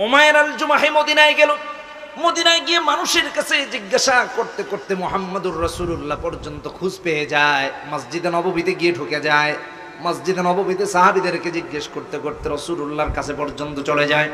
উমাইর আল জুমাহি মদিনায় গেল। মদিনায় গিয়ে মানুষের কাছে জিজ্ঞাসা করতে করতে মুহাম্মদুর রাসূলুল্লাহ পর্যন্ত খোঁজ পেয়ে যায়। মসজিদে নববীতে গিয়ে ঢুকে যায়। মসজিদে নববীতে সাহাবীদেরকে জিজ্ঞেস করতে করতে রাসূলুল্লাহর কাছে পর্যন্ত চলে যায়।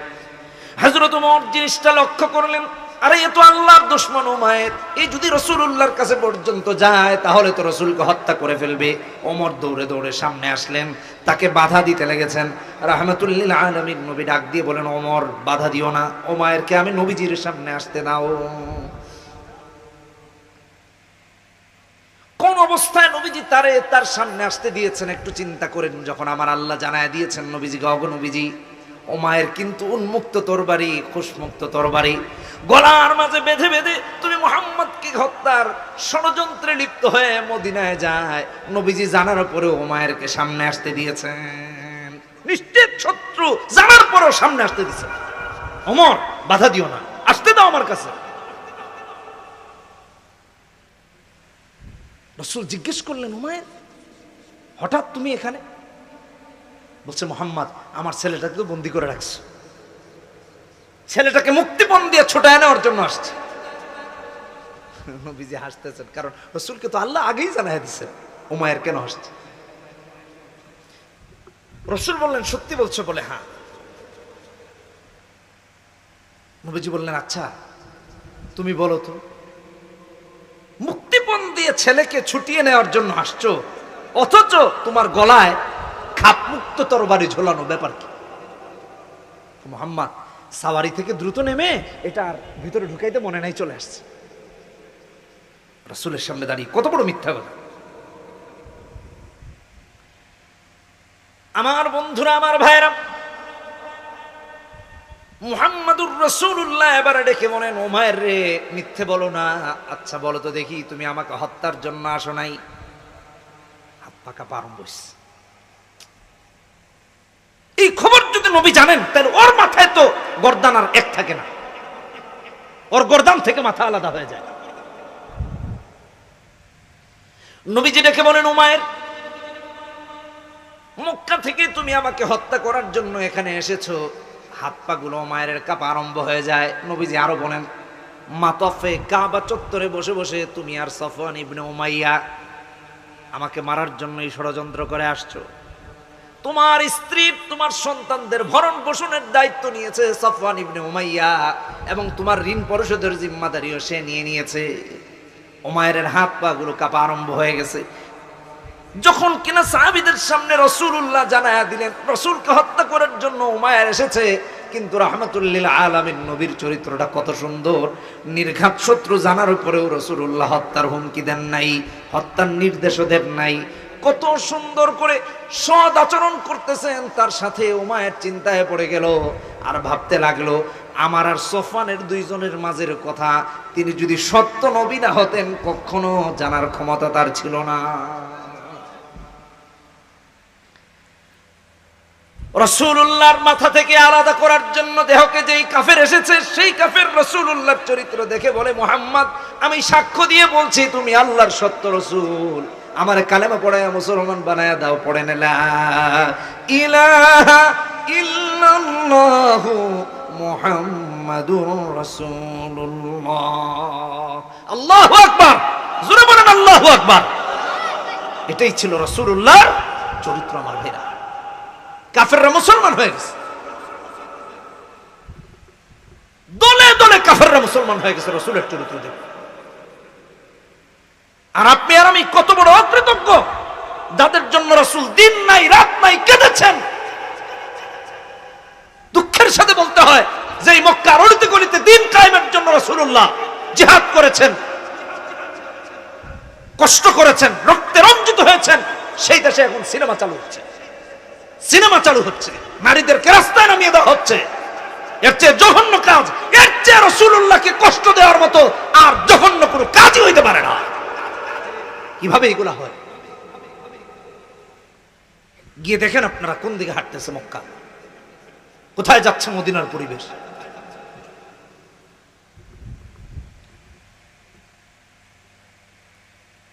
হযরত ওমর জিনিসটা লক্ষ্য করলেন, আরে এ তো আল্লাহর দুশমন উমাইর, এই যদি রাসূলুল্লাহর কাছে পর্যন্ত যায় তাহলে তো রাসূলকে হত্যা করে ফেলবে। ওমর দৌড়ে দৌড়ে সামনে আসলেন, তাকে বাধা দিতে লেগেছেন। রাহমাতুল লিল আলামিন নবী ডাক দিয়ে বলেন, ওমর বাধা দিও না, উমাইরকে আমি নবীজির সামনে আসতে দাও। কোন অবস্থায় নবীজি তার সামনে আসতে দিয়েছেন একটু চিন্তা করেন। যখন আমার আল্লাহ জানায় দিয়েছেন নবীজিকে, অগো নবীজি, উমাইর কিন্তু উন্মুক্ত তরবারি, খুশমুক্ত তরবারি গলার মাঝে বেঁধে বেঁধে তুমি মুহাম্মদকে হত্যার ষড়যন্ত্রে লিপ্ত হয়ে মদিনায় যায়। নবীজি জানার পরেও উমাইরকে সামনে আসতে দিয়েছেন। নিশ্চিত শত্রু জানার পরেও সামনে আসতে দিয়েছেন। ওমর বাধা দিও না, আসতে দাও আমার কাছে। রাসূল জিজ্ঞেস করলেন, উমাইর হঠাৎ তুমি এখানে? বলছে, মুহাম্মদ আমার ছেলেটাকে তো বন্দী করে রাখছে, ছেলেটাকে মুক্তিপণ দিয়ে ছোটায় নেওয়ার জন্য আসছে। নবীজি হাসতেছেন, কারণ রাসূলকে তো আল্লাহ আগেই জানায় দিছে। উমাইর কেন হাসছে? রাসূল বললেন, সত্যি বলছো? বলে হ্যাঁ। নবীজি বললেন, আচ্ছা তুমি বলো তো, মুক্তিপণ দিয়ে ছেলেকে ছুটিয়ে নেওয়ার জন্য আসছো, অথচ তোমার গলায় খাপ মুক্ত তরবারি ঝোলানো, ব্যাপার কি? মুহাম্মদ সাওয়ারি থেকে দ্রুত নেমে এটা আর ভিতরে ঢুকাইতে মনে নাই, চলে আসছে। রাসূলের সামনে দাঁড়িয়ে কত বড় মিথ্যা কথা! আমার বন্ধুরা, আমার ভাইরা, মুহাম্মাদুর রাসূলুল্লাহ এবারে ডেকে বলেন, উমাইর রে মিথ্যে বলো না। আচ্ছা বলো তো দেখি, তুমি আমাকে হত্যার জন্য আসো নাই? হাত পাকা আরম্ভ হইছে। এই খবর যদি নবী জানেন তাহলে ওর মাথায় তো গর্দান আর এক থাকে না, ওর গর্দান থেকে মাথা আলাদা হয়ে যায়। নবীজি ডেকে বলেন, উমাইর, মক্কা থেকে তুমি আমাকে হত্যা করার জন্য এখানে এসেছো। হাত পা গুলো উমাইরের কাঁপা আরম্ভ হয়ে যায়। নবীজি আরো বলেন, মাতফে কাবা চত্বরে বসে বসে তুমি আর সফওয়ান ইবনে উমাইয়া আমাকে মারার জন্য এই ষড়যন্ত্র করে আসছো। তোমার স্ত্রী, তোমার সন্তানদের ভরণ পোষণের দায়িত্ব নিয়েছে সফওয়ান ইবনে উমাইয়া, এবং তোমার ঋণ পরিশোধের জিম্মাদারিও সে নিয়ে নিয়েছে। উমাইরের হাত পা গুলো কাঁপা আরম্ভ হয়ে গেছে। যখন কিনা সাহাবীদের সামনে রাসূলুল্লাহ জানায়া দিলেন রাসূলকে হত্যা করার জন্য উমাইর এসেছে, কিন্তু রাহমাতুল লিল আলামিন নবীর চরিত্রটা কত সুন্দর। নির্ঘাত শত্রু জানার পরেও রাসূলুল্লাহ হত্যার হুমকি দেন নাই, হত্যার নির্দেশও দেন নাই। কত সুন্দর করে সৎ আচরণ করতেছেন তার সাথে। উমাইর চিন্তায় পড়ে গেল আর ভাবতে লাগলো, আমার আর সফওয়ানের দুইজনের মাঝের কথা তিনি যদি সত্য নবী না হতেন কখনো জানার ক্ষমতা তার ছিল না। রাসূলুল্লাহর মাথা থেকে আলাদা করার জন্য দেহকে যেই কাফের এসেছে, সেই কাফের রাসূলুল্লাহর চরিত্র দেখে বলে, মুহাম্মদ আমি সাক্ষ্য দিয়ে বলছি তুমি আল্লাহর সত্য রাসূল, আমার কালেমা পড়ায়া মুসলমান বানায়া দাও। পড়েন লা ইলাহা ইল্লাল্লাহু মুহাম্মাদুর রাসূলুল্লাহ। আল্লাহু আকবার, জোরে বলেন আল্লাহু আকবার। এটাই ছিল রাসূলুল্লাহর চরিত্র। আমার ভাইরা, কাফেররা মুসলমান হয়ে গেছে, দলে দলে কাফেররা মুসলমান হয়ে গেছে রাসূলের চরিত্র দেখে। আর আপনি আর আমি কত বড় অকৃতজ্ঞ, যাদের জন্য রাসূল দিন নাই রাত নাই কেঁদেছেন। দুঃখের সাথে বলতে হয় যে এই মক্কার অলিতে গলিতে দিন কায়েমের জন্য রাসূলুল্লাহ জিহাদ করেছেন, কষ্ট করেছেন, রক্তে রঞ্জিত হয়েছেন। সেই দেশে এখন সিনেমা চালু হচ্ছে, সিনেমা চালু হচ্ছে, নারীদেরকে রাস্তায় নামিয়ে দেওয়া হচ্ছে। এর চেয়ে জঘন্য কাজ, এর চেয়ে রাসূলুল্লাহকে কষ্ট দেওয়ার মতো আর জঘন্য কোনো কাজই হইতে পারে না। কিভাবে এগুলা হয় গিয়ে দেখেন আপনারা কোন দিকে হাঁটতেছে মক্কা, কোথায় যাচ্ছে মদিনার পরিবেশ।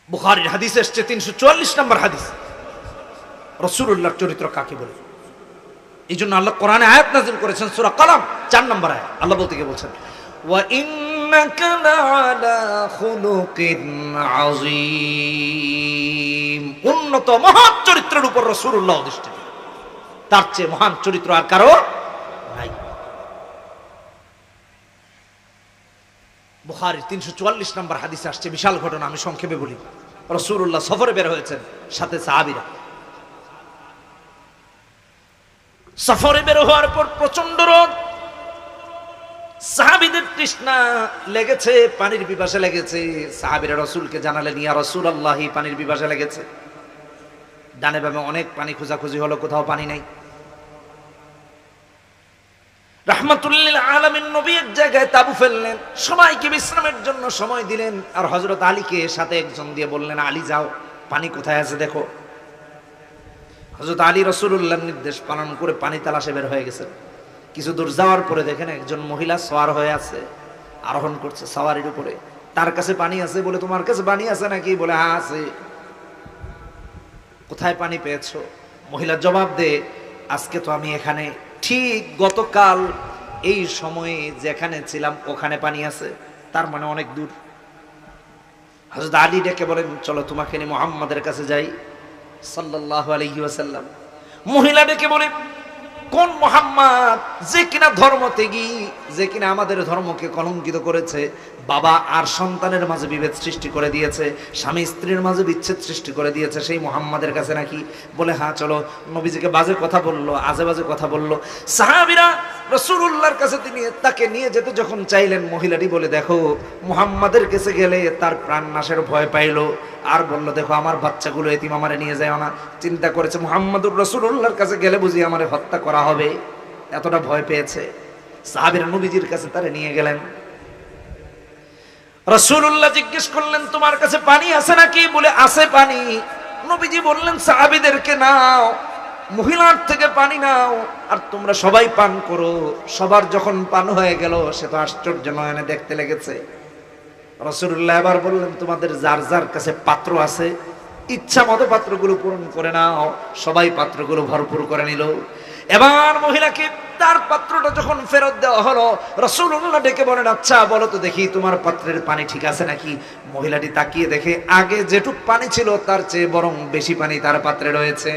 বুখারীর হাদিস এসেছে 344 নম্বর হাদিস, রাসূলুল্লাহর চরিত্র কাকে বলে? এই জন্য আল্লাহ কোরআনে আয়াত নাযিল করেছেন সূরা কলম 4 নম্বর আয়াত। আল্লাহ বলতে গিয়ে বলছেন ওয়া ইন্নাকা লাআলা খুলুকিন আযীম, উন্নত মহৎ চরিত্রের উপর রাসূলুল্লাহ অধিষ্ঠিত, তার চেয়ে মহান চরিত্র আর কারো নাই। বুখারীর 344 নম্বর হাদিসে আসছে বিশাল ঘটনা, আমি সংক্ষেপে বলি। রাসূলুল্লাহ সফরে বের হয়েছেন, সাথে সাহাবীরা। সফরে বের হওয়ার পর প্রচন্ড রোদ, সাহাবীদের তৃষ্ণা লেগেছে, পানির পিপাসা লেগেছে। সাহাবীরা রাসূলকে জানালেন, ইয়া রাসূলুল্লাহ, পানির পিপাসা লেগেছে। ডানে বামে অনেক পানি খোঁজাখুঁজি হলো, কোথাও পানি নাই। রাহমাতুল লিল আলামিন নবী এক জায়গায় তাবু ফেললেন, সবাইকে বিশ্রামের জন্য সময় দিলেন। আর হযরত আলীকে সাথে একজন দিয়ে বললেন, আলী যাও, পানি কোথায় আছে দেখো। হযরত আলী রাসূলুল্লাহর নির্দেশ পালন করে পানি তালাশে বের হয়ে গেছেন। কিছু দূর যাওয়ার পরে দেখেন একজন মহিলা সওয়ার হয়ে আছে, আরোহণ করছে সওয়ারির উপরে। তার কাছে পানি আছে বলে, তোমার কাছে পানি আছে নাকি? বলে হ্যাঁ আছে। কোথায় পানি পেয়েছো? মহিলা জবাব দে, আজকে তো আমি এখানে ঠিক গতকাল এই সময়ে যেখানে ছিলাম ওখানে পানি আছে। তার মানে অনেক দূর। হযরত আলী ডেকে বলেন, চলো তোমাকে নিয়ে মুহাম্মাদের কাছে যাই সাল্লাল্লাহু আলাইহি ওয়াসাল্লাম। মহিলা ডেকে বলে, কোন মুহাম্মদ যে কিনা ধর্ম ত্যাগী, যে কিনা আমাদের ধর্মকে কলঙ্কিত করেছে, বাবা আর সন্তানের মাঝে বিভেদ সৃষ্টি করে দিয়েছে, স্বামী স্ত্রীর মাঝে বিচ্ছেদ সৃষ্টি করে দিয়েছে, সেই মুহাম্মাদের কাছে নাকি? বলে হ্যাঁ চলো। নবীজিকে বাজে কথা বললো, আজে বাজে কথা বললো। সাহাবীরা রাসূলুল্লাহর কাছে তাকে নিয়ে যেতে যখন চাইলেন, মহিলাটি বলে, দেখো মুহাম্মাদের কাছে গেলে তার প্রাণ নাশের ভয় পাইলো। আর বলল, দেখো আমার বাচ্চাগুলো এতিম, আমারে নিয়ে যায় না। চিন্তা করেছে মুহাম্মাদুর রাসূলুল্লাহর কাছে গেলে বুঝি আমারে হত্যা করা হবে, এতটা ভয় পেয়েছে। সাহাবীরা নবীজির কাছে তারে নিয়ে গেলেন। রাসূলুল্লাহ জিজ্ঞেস করলেন, তোমার কাছে পানি আছে নাকি? বলে আছে পানি। নবীজি বললেন, সাহাবীদেরকে নাও, মহিলার থেকে পানি নাও, আর তোমরা সবাই পান করো। সবার যখন পান হয়ে গেল, সে তো আশ্চর্য নয়নে দেখতে লেগেছে। রাসূলুল্লাহ এবার বললেন, তোমাদের যার যার কাছে পাত্র আছে ইচ্ছা মতো পাত্রগুলো পূরণ করে নাও। সবাই পাত্রগুলো ভরপুর করে নিল। এবার মহিলাকে তার পাত্রটা যখন ফেরত দেওয়া হলো, রাসূলুল্লাহ ডেকে বলেন, আচ্ছা বলো তো দেখি তোমার পাত্রের পানি ঠিক আছে নাকি? মহিলাটি তাকিয়ে দেখে আগে যেটুক পানি ছিল তার চেয়ে বরং বেশি পানি তার পাত্রে রয়েছে।